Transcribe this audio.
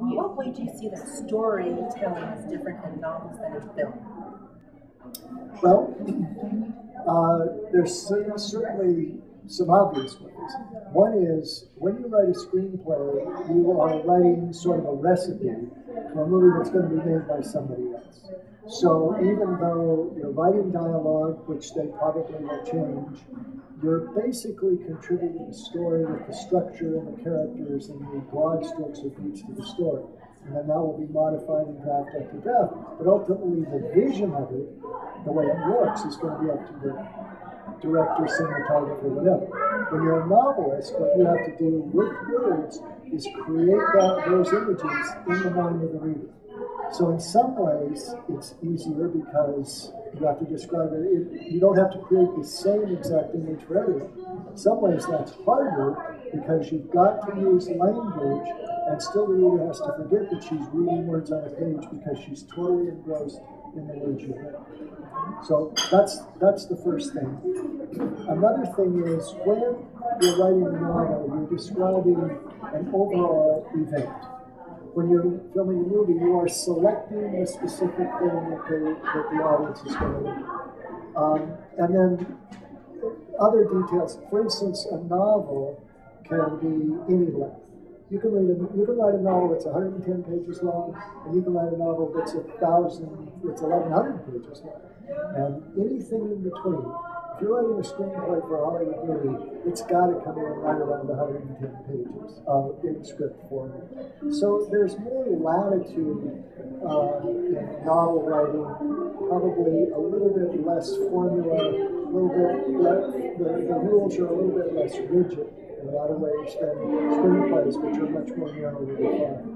In what way do you see that storytelling is different in novels than in film? Well, there's certainly some obvious ways. One is, when you write a screenplay, you are writing sort of a recipe for a movie that's going to be made by somebody else. So even though you're writing dialogue, which they probably will change, you're basically contributing the story with the structure and the characters and the broad strokes of each to the story. And then that will be modified in draft after draft. But ultimately, the vision of it, the way it works, is going to be up to the director, cinematographer, whatever. When you're a novelist, what you have to do with words is create those images in the mind of the reader. So in some ways, it's easier because you have to describe it. You don't have to create the same exact image for everyone. In some ways, that's harder because you've got to use language, and still the reader has to forget that she's reading words on a page because she's totally engrossed in the words you read. So that's the first thing. Another thing is, when you're writing a novel, you're describing an overall event. When you're filming a movie, you are selecting a specific thing that the audience is going to do. And then other details. For instance, a novel can be any length. You can write a novel that's 110 pages long, and you can write a novel that's 1,100 pages long, and anything in between. If you're writing a screenplay for a Hollywood movie, it's got to come in right around 110 pages in script format. So there's more latitude in novel writing, probably a little bit less formula, a little bit the rules are a little bit less rigid in a lot of ways than screenplays, which are much more narrowly defined.